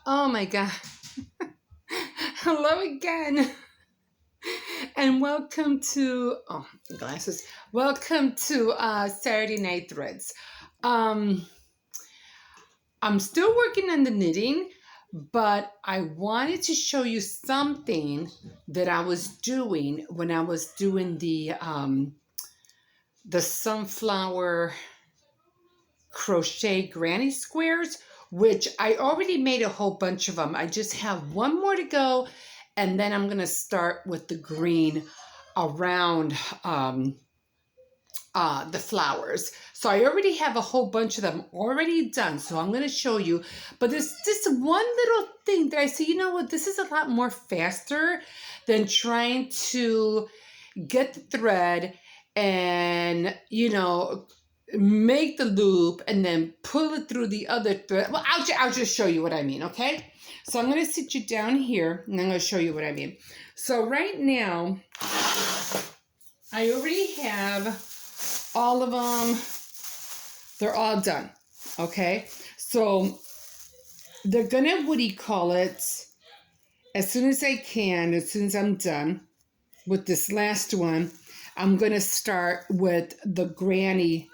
Oh my God. Hello again. And welcome to, glasses. Welcome to Saturday Night Threads. Um, I'm still working on the knitting, but I wanted to show you something that I was doing when I was doing the sunflower crochet granny squares, which I already made a whole bunch of them. I just have one more to go, and then I'm going to start with the green around the flowers. So I already have a whole bunch of them already done. So I'm going to show you, but there's this one little thing that I say, you know what, this is a lot more faster than trying to get the thread and, make the loop and then pull it through the other thread. Well, I'll just show you what I mean, okay? So I'm going to sit you down here and I'm going to show you what I mean. So right now, I already have all of them. They're all done, okay? So they're going to, what do you call it, as soon as I can, as soon as I'm done with this last one, I'm going to start with the granny,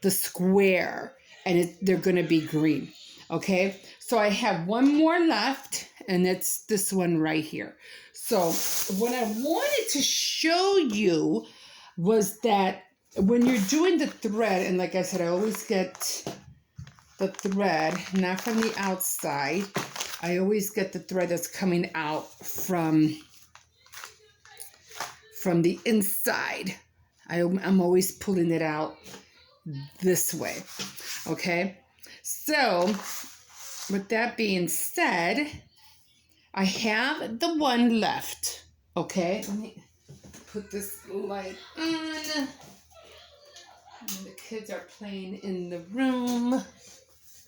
the square, and they're going to be green. Okay, so I have one more left, and it's this one right here. So what I wanted to show you was that when you're doing the thread, and like I said, I always get the thread not from the outside. I always get the thread that's coming out from the inside. I'm always pulling it out this way. Okay, so with that being said, I have the one left. Okay, let me put this light on. And the kids are playing in the room.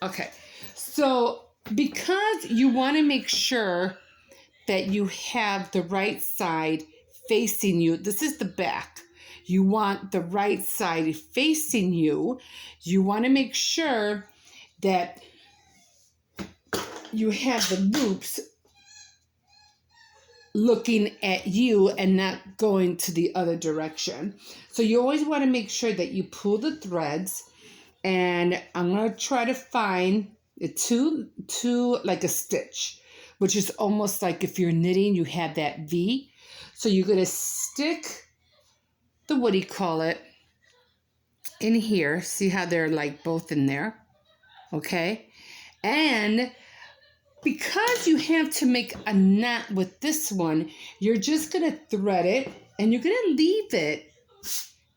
Okay, so because you want to make sure that you have the right side facing you, this is the back. You want the right side facing you. You want to make sure that you have the loops looking at you and not going to the other direction. So you always want to make sure that you pull the threads, and I'm going to try to find two like a stitch, which is almost like if you're knitting, you have that V. So you're going to stick the, what do you call it, in here. See how they're like both in there? Okay. And because you have to make a knot with this one, you're just going to thread it, and you're going to leave it.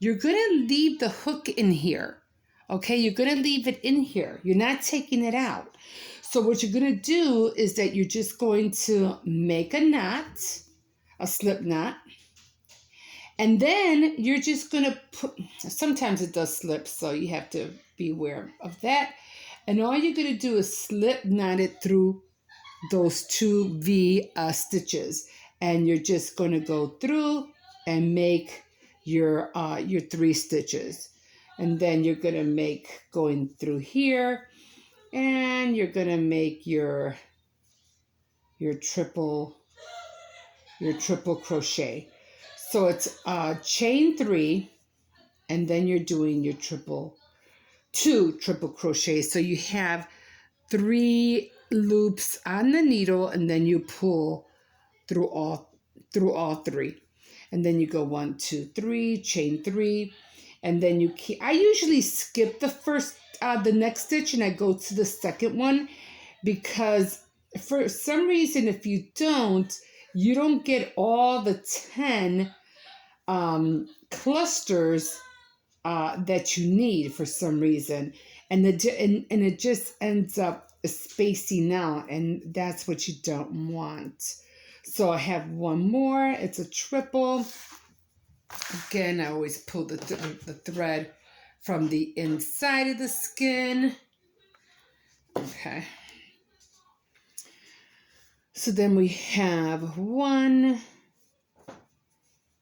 You're going to leave the hook in here. Okay, you're going to leave it in here. You're not taking it out. So what you're going to do is that you're just going to make a knot, a slip knot, and then you're just going to put, sometimes it does slip, so you have to be aware of that. And all you're going to do is slip knot it through those two V stitches, and you're just going to go through and make your 3 stitches, and then you're going to make going through here, and you're going to make your triple crochet. So it's chain 3, and then you're doing your two triple crochets. So you have 3 loops on the needle, and then you pull through all 3, and then you go 1, 2, 3, chain 3, and then you keep. I usually skip the next stitch, and I go to the second one, because for some reason, if you don't get all the 10 clusters that you need for some reason, and it just ends up spacing out, and that's what you don't want. So I have one more. It's a triple. Again, I always pull the thread from the inside of the skin. Okay. So then we have 1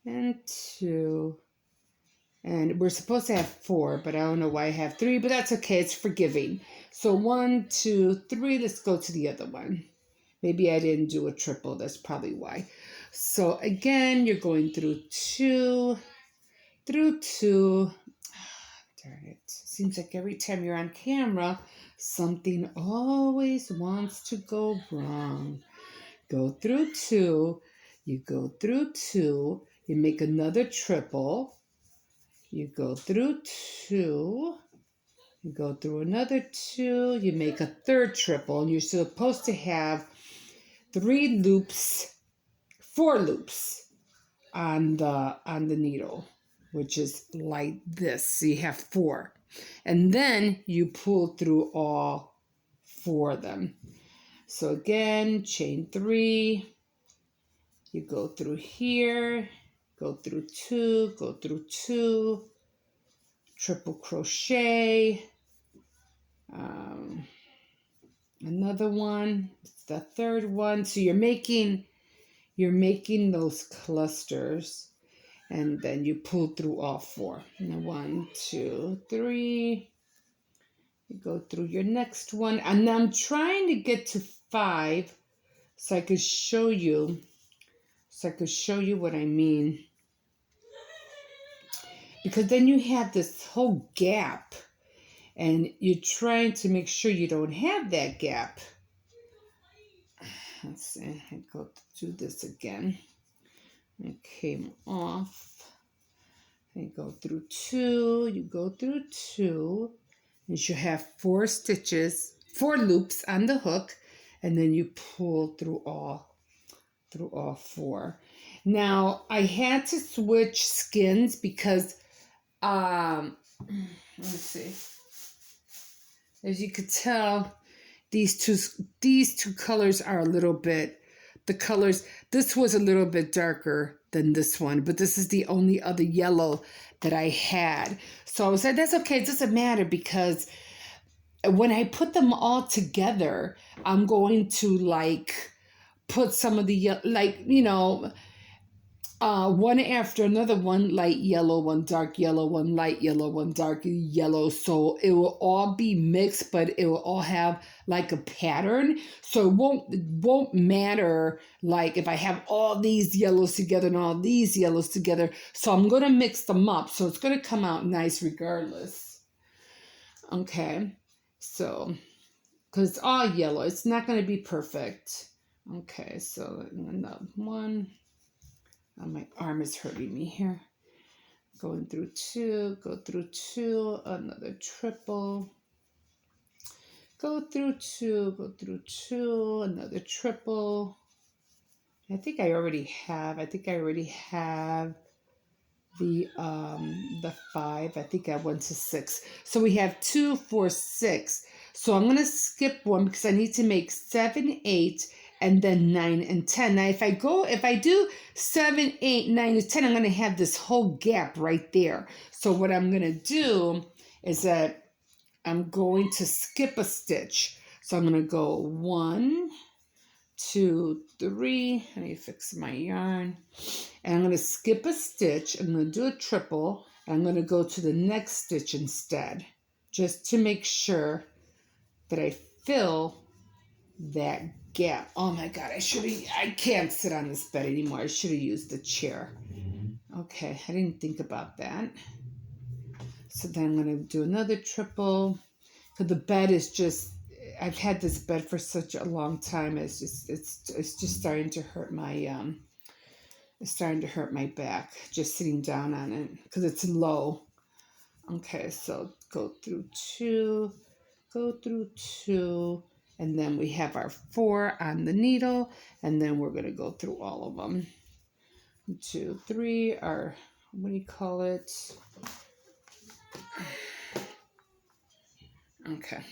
and 2 And we're supposed to have 4, but I don't know why I have 3, but that's okay. It's forgiving. So 1, 2, 3. Let's go to the other one. Maybe I didn't do a triple. That's probably why. So again, you're going through 2, through 2. Darn it. Seems like every time you're on camera, something always wants to go wrong. Go through 2. You go through 2. You make another triple. You go through 2. You go through another 2. You make a third triple. And you're supposed to have 3 loops, 4 loops on the needle, which is like this. So you have 4. And then you pull through all 4 of them. So again, chain 3. You go through here, go through 2, go through 2, triple crochet, another one, it's the third one. So you're making those clusters, and then you pull through all 4. And 1, 2, 3. You go through your next one, and I'm trying to get to 5 so I could show you. What I mean. Because then you have this whole gap, and you're trying to make sure you don't have that gap. Let's see, I go do this again. It came off. I go through 2, you go through 2. You should have 4 stitches, 4 loops on the hook, and then you pull through all 4. Now, I had to switch skins because, let's see. As you could tell, these two colors are a little bit, this was a little bit darker than this one, but this is the only other yellow that I had. So I was like, that's okay, it doesn't matter, because when I put them all together, I'm going to put some of the, one after another, one light yellow, one dark yellow, one light yellow, one dark yellow. So it will all be mixed, but it will all have like a pattern. So it won't matter like if I have all these yellows together and all these yellows together. So I'm going to mix them up. So it's going to come out nice regardless. Okay. So, because it's all yellow, it's not going to be perfect. Okay. So another one. My arm is hurting me here. Going through 2, go through 2, another triple. Go through 2, go through 2, another triple. I think I already have the 5. I think I went to 6. So we have 2, 4, 6. So I'm going to skip one because I need to make 7, 8, and then 9 and 10. Now, if I do 7, 8, 9, and 10, I'm going to have this whole gap right there. So what I'm going to do is that I'm going to skip a stitch. So I'm going to go 1, 2, 3. Let me fix my yarn. And I'm going to skip a stitch. I'm going to do a triple. And I'm going to go to the next stitch instead, just to make sure that I fill that gap. Oh my God, I can't sit on this bed anymore. I should have used the chair. Okay, I didn't think about that. So then I'm going to do another triple. Because the bed is just, I've had this bed for such a long time. It's just starting to hurt my, it's starting to hurt my back, just sitting down on it, because it's low. Okay, so go through 2, go through 2, and then we have our 4 on the needle, and then we're going to go through all of them. 2, 3, our, what do you call it? Okay.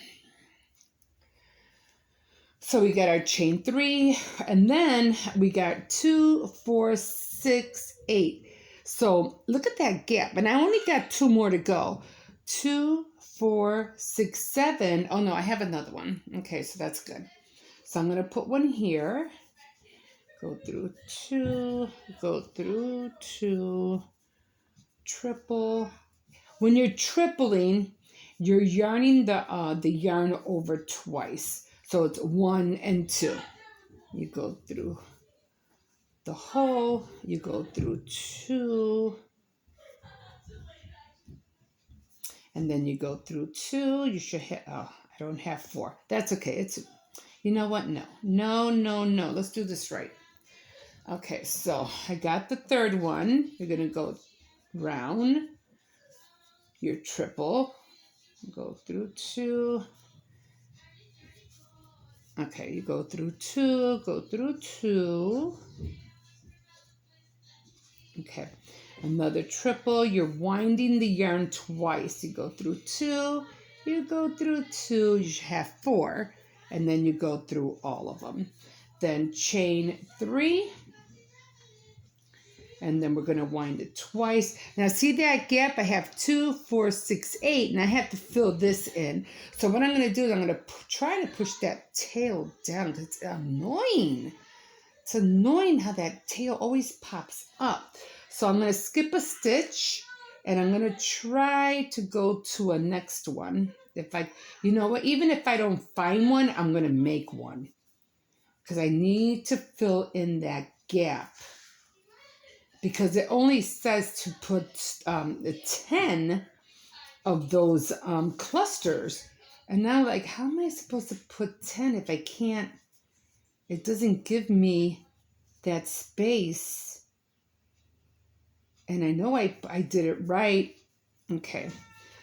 So we got our chain 3, and then we got 2, 4, 6, 8. So look at that gap, and I only got 2 more to go. 2, 4, 6, 7. Oh no, I have another one. Okay, so that's good. So I'm going to put one here. Go through 2, go through 2, triple, when you're tripling, you're yarning the yarn over twice. So it's 1 and 2. You go through the hole, you go through 2, and then you go through 2. You should have, oh, I don't have 4. That's okay. It's, you know what? No. Let's do this right. Okay, so I got the third one. You're going to go round your triple, go through 2. Okay, you go through 2, go through 2. Okay, another triple. You're winding the yarn twice. You go through 2, you go through 2, you should have 4, and then you go through all of them. Then chain 3, and then we're going to wind it twice. Now see that gap? I have 2, 4, 6, 8, and I have to fill this in. So what I'm going to do is I'm going to try to push that tail down because it's annoying. It's annoying how that tail always pops up. So I'm going to skip a stitch, and I'm going to try to go to a next one. If I, you know what, even if I don't find one, I'm going to make one because I need to fill in that gap. Because it only says to put 10 of those clusters. And now, like, how am I supposed to put 10 if I can't? It doesn't give me that space. And I know I did it right. Okay.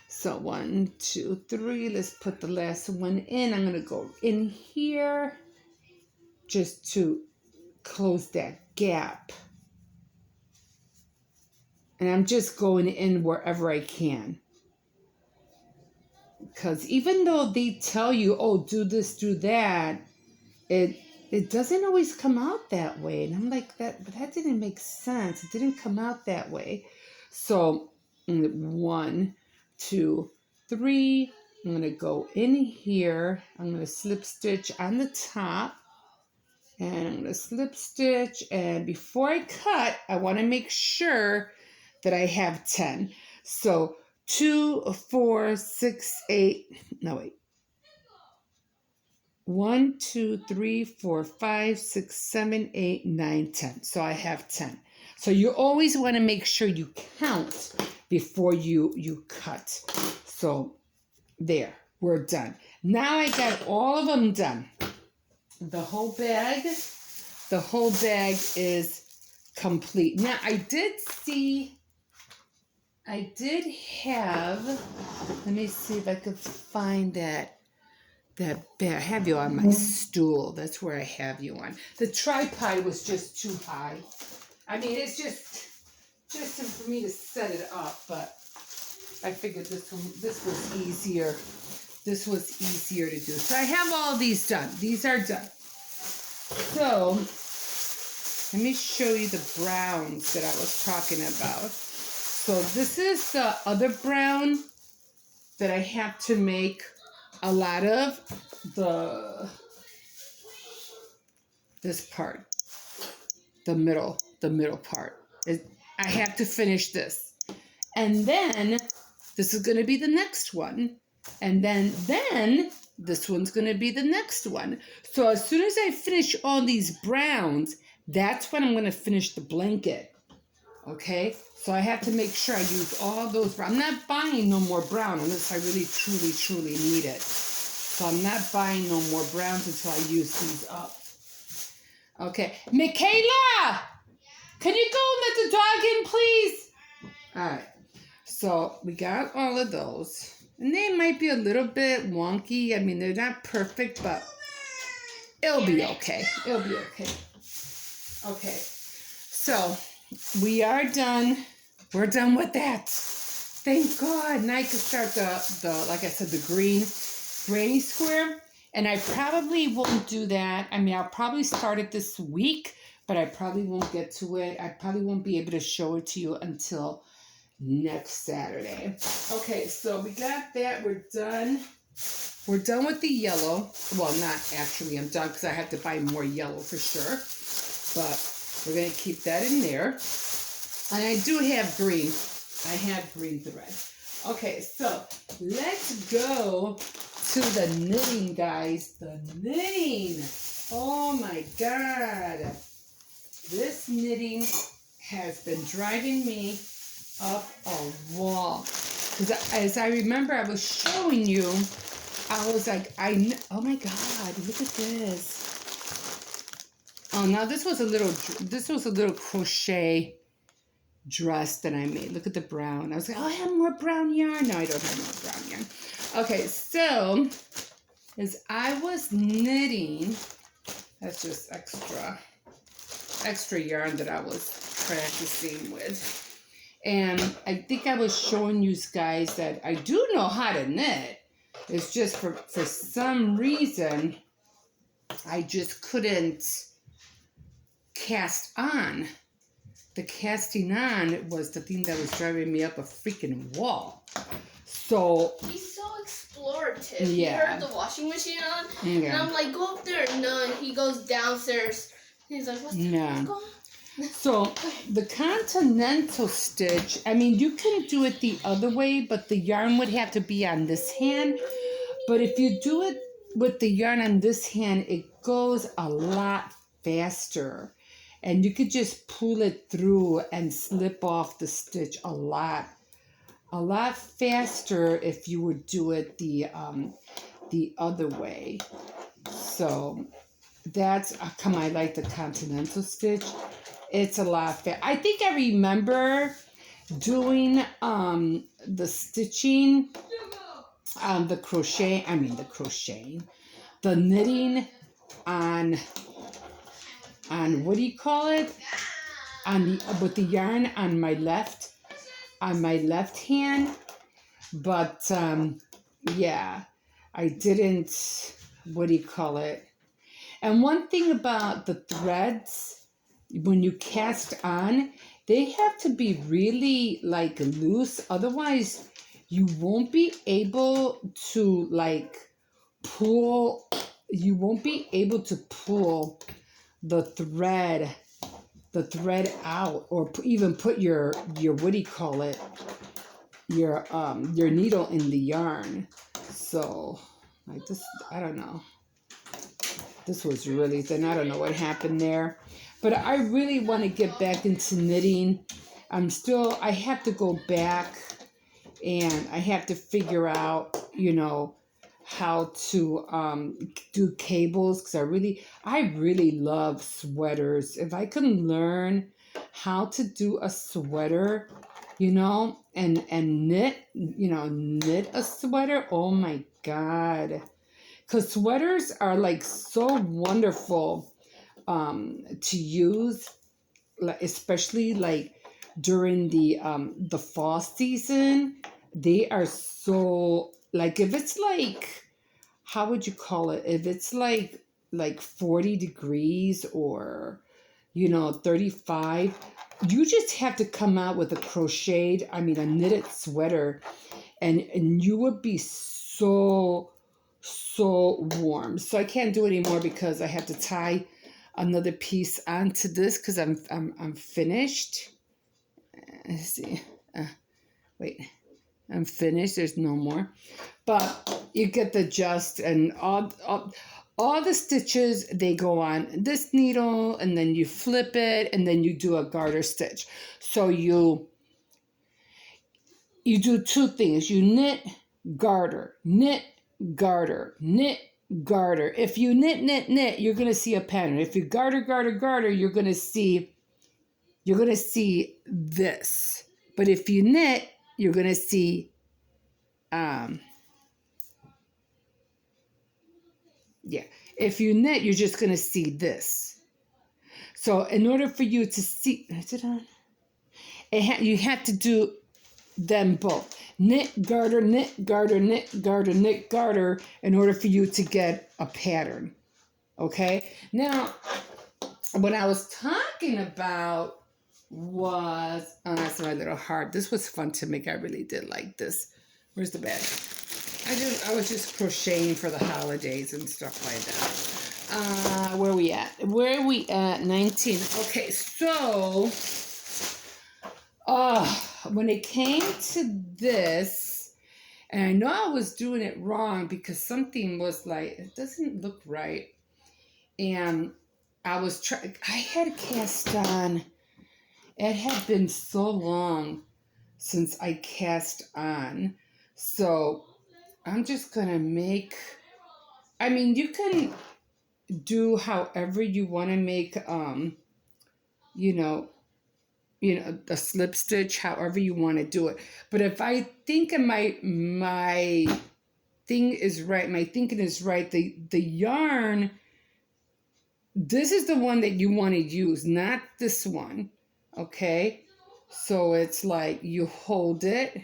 So 1, 2, 3. Let's put the last one in. I'm going to go in here just to close that gap. And I'm just going in wherever I can. Because even though they tell you, oh, do this, do that, it doesn't always come out that way. And I'm like, but that didn't make sense. It didn't come out that way. So 1, 2, 3. I'm going to go in here. I'm going to slip stitch on the top. And I'm going to slip stitch. And before I cut, I want to make sure that I have 10. So 2, 4, 6, 8. No, wait. 1, 2, 3, 4, 5, 6, 7, 8, 9, 10. So I have 10. So you always want to make sure you count before you cut. So there, we're done. Now I got all of them done. The whole bag is complete. Now I did have, let me see if I could find that bag. I have you on my stool. That's where I have you on. The tripod was just too high. I mean, it's just for me to set it up, but I figured this was easier. This was easier to do. So I have all these done. These are done. So let me show you the browns that I was talking about. So this is the other brown that I have to make a lot of this part, the middle part. I have to finish this. And then this is going to be the next one. And then this one's going to be the next one. So as soon as I finish all these browns, that's when I'm going to finish the blanket. Okay? So I have to make sure I use all those brown. I'm not buying no more brown unless I really, truly need it. So I'm not buying no more browns until I use these up. Okay. Michaela! Can you go and let the dog in, please? All right. So we got all of those. And they might be a little bit wonky. I mean, they're not perfect, but it'll be okay. It'll be okay. Okay. So we are done. We're done with that. Thank God. Now I can start the like I said, the green granny square. And I probably won't do that. I mean, I'll probably start it this week, but I probably won't get to it. I probably won't be able to show it to you until next Saturday. Okay, so we got that. We're done. We're done with the yellow. Well, not actually. I'm done because I have to buy more yellow for sure. But we're going to keep that in there. And I do have green. I have green thread. Okay, so let's go to the knitting, guys. The knitting. Oh my God. This knitting has been driving me up a wall. Because as I remember, I was showing you, I was like, oh my God, look at this. Oh, now this was a little crochet dress that I made. Look at the brown. I was like, oh, I have more brown yarn. No, I don't have more brown yarn. Okay, so as I was knitting, that's just extra yarn that I was practicing with. And I think I was showing you guys that I do know how to knit. It's just for some reason, I just couldn't cast on. The casting on was the thing that was driving me up a freaking wall. So he's so explorative. Yeah. He heard the washing machine on, and I'm like, go up there. No, he goes downstairs. He's like, what's going on? So the continental stitch, I mean, you can do it the other way, but the yarn would have to be on this hand. But if you do it with the yarn on this hand, it goes a lot faster. And you could just pull it through and slip off the stitch a lot faster if you would do it the other way. So that's I like the continental stitch. It's a lot faster. I think I remember doing the stitching, the knitting on what do you call it? With the yarn on my left hand. But yeah, I didn't, what do you call it? And one thing about the threads, when you cast on, they have to be really like loose. Otherwise, you won't be able to pull the thread out, or even put your what do you call it? Your needle in the yarn. So like this, I don't know. This was really thin. I don't know what happened there. But I really want to get back into knitting. I have to go back and I have to figure out, how to do cables, because I really love sweaters. If I can learn how to do a sweater, and knit a sweater, oh my God. Because sweaters are like so wonderful to use, especially like during the fall season. They are so, like, if it's like, how would you call it? If it's like 40 degrees or 35, you just have to come out with a knitted sweater, and you would be so warm. So I can't do it anymore because I have to tie another piece onto this because I'm finished. Let's see. Wait, I'm finished. There's no more. But you get the gist, and all the stitches, they go on this needle, and then you flip it, and then you do a garter stitch. So you do two things. You knit, garter, knit, garter, knit, garter. If you knit, you're going to see a pattern. If you garter, you're going to see this. But if you knit, you're going to see if you knit, you're just going to see this. So in order for you to see, is it on? You have to do them both. Knit, garter, knit, garter, knit, garter, knit, garter, in order for you to get a pattern. Okay? Now, what I was talking about was, oh, that's my little heart. This was fun to make. I really did like this. Where's the bag? I was just crocheting for the holidays and stuff like that. Where are we at? 19. Okay, so when it came to this, And I know I was doing it wrong because something was like, it doesn't look right. And I was trying, I had cast on. It had been so long since I cast on. So I'm just going to make, I mean, you can do however you want to make, you know, a slip stitch, however you want to do it. But if I think my thing is right, my thinking is right, the yarn, this is the one that you want to use, not this one. Okay? So it's like you hold it.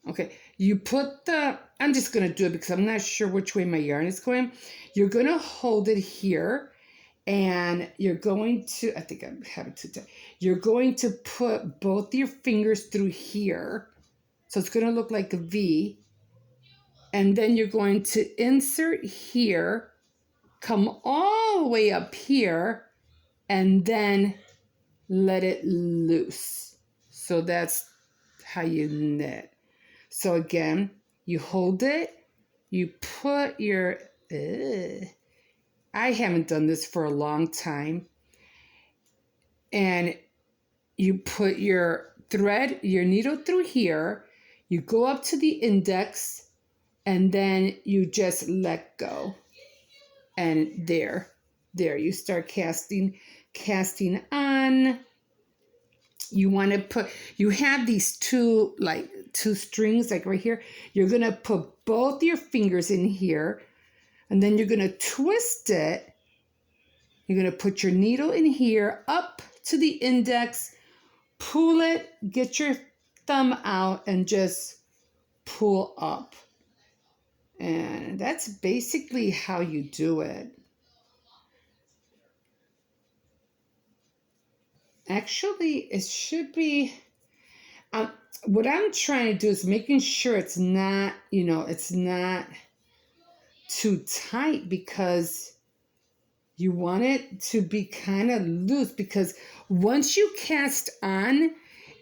Okay, you put I'm just going to do it because I'm not sure which way my yarn is going. You're going to hold it here. And you're going to, I think I have it too tight. You're going to put both your fingers through here. So it's going to look like a V. And then you're going to insert here, come all the way up here, and then let it loose. So that's how you knit. So again, you hold it, you put your, I haven't done this for a long time. And you put your thread, your needle through here, you go up to the index, and then you just let go. And there you start casting on. You want to put, you have these two strings like right here. You're going to put both your fingers in here, and then you're going to twist it. You're going to put your needle in here up to the index, pull it, get your thumb out, and just pull up. And that's basically how you do it. Actually, it should be, what I'm trying to do is making sure it's not, it's not too tight, because you want it to be kind of loose, because once you cast on,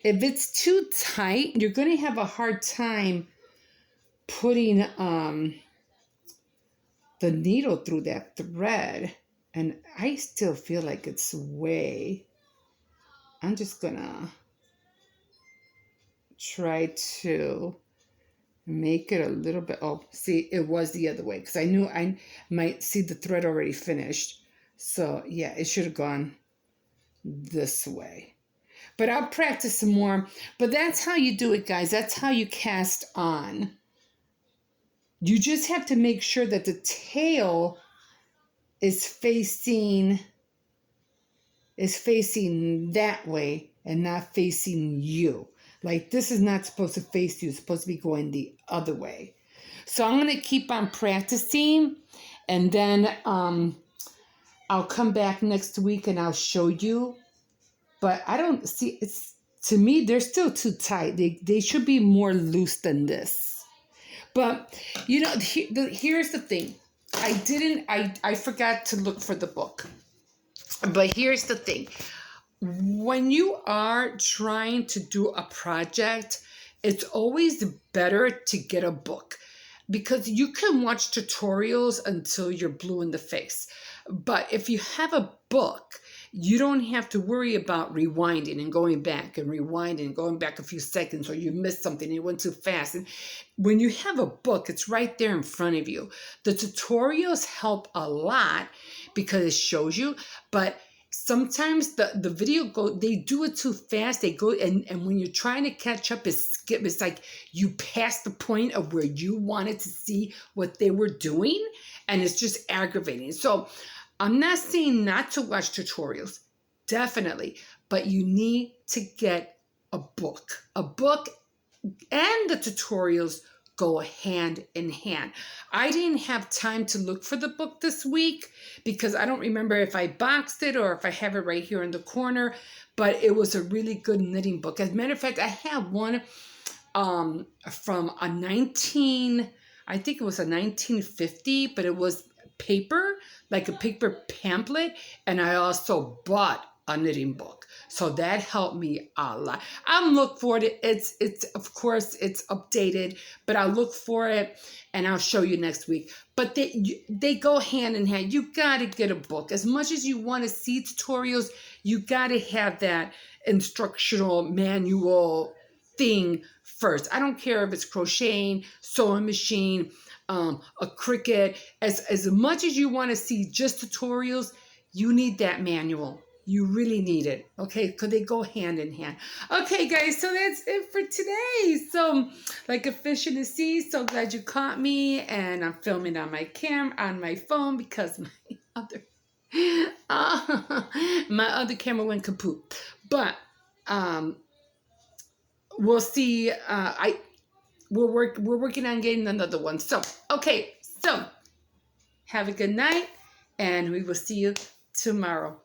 if it's too tight, you're going to have a hard time putting the needle through that thread. And I still feel like it's I'm just going to try to make it a little bit, oh, see, it was the other way, because I knew I might see the thread already finished. So yeah, it should have gone this way. But I'll practice some more. But that's how you do it, guys. That's how you cast on. You just have to make sure that the tail is facing that way and not facing you. Like, this is not supposed to face you. It's supposed to be going the other way. So I'm going to keep on practicing, and then I'll come back next week and I'll show you. But I don't see, to me, they're still too tight. They should be more loose than this. But, here's the thing. I forgot to look for the book. But here's the thing. When you are trying to do a project, it's always better to get a book, because you can watch tutorials until you're blue in the face. But if you have a book, you don't have to worry about rewinding and going back and rewinding and going back a few seconds, or you missed something and it went too fast. And when you have a book, it's right there in front of you. The tutorials help a lot because it shows you, but sometimes the video they do it too fast. They go, and when you're trying to catch up, it's like you pass the point of where you wanted to see what they were doing, and it's just aggravating. So I'm not saying not to watch tutorials, definitely, but you need to get a book. A book and the tutorials go hand in hand. I didn't have time to look for the book this week because I don't remember if I boxed it or if I have it right here in the corner, but it was a really good knitting book. As a matter of fact, I have one from I think it was a 1950, but it was paper, like a paper pamphlet, and I also bought a knitting book. So that helped me a lot. I'm look for it. It's of course it's updated, but I'll look for it and I'll show you next week. But they go hand in hand. You got to get a book. As much as you want to see tutorials, you got to have that instructional manual thing first. I don't care if it's crocheting, sewing machine, a Cricut. As much as you want to see just tutorials, you need that manual. You really need it, okay? Because they go hand in hand. Okay, guys, so that's it for today. So, like a fish in the sea, so glad you caught me. And I'm filming on my phone because my other camera went kaput. But we'll see. We're working on getting another one. So, okay, so have a good night, and we will see you tomorrow.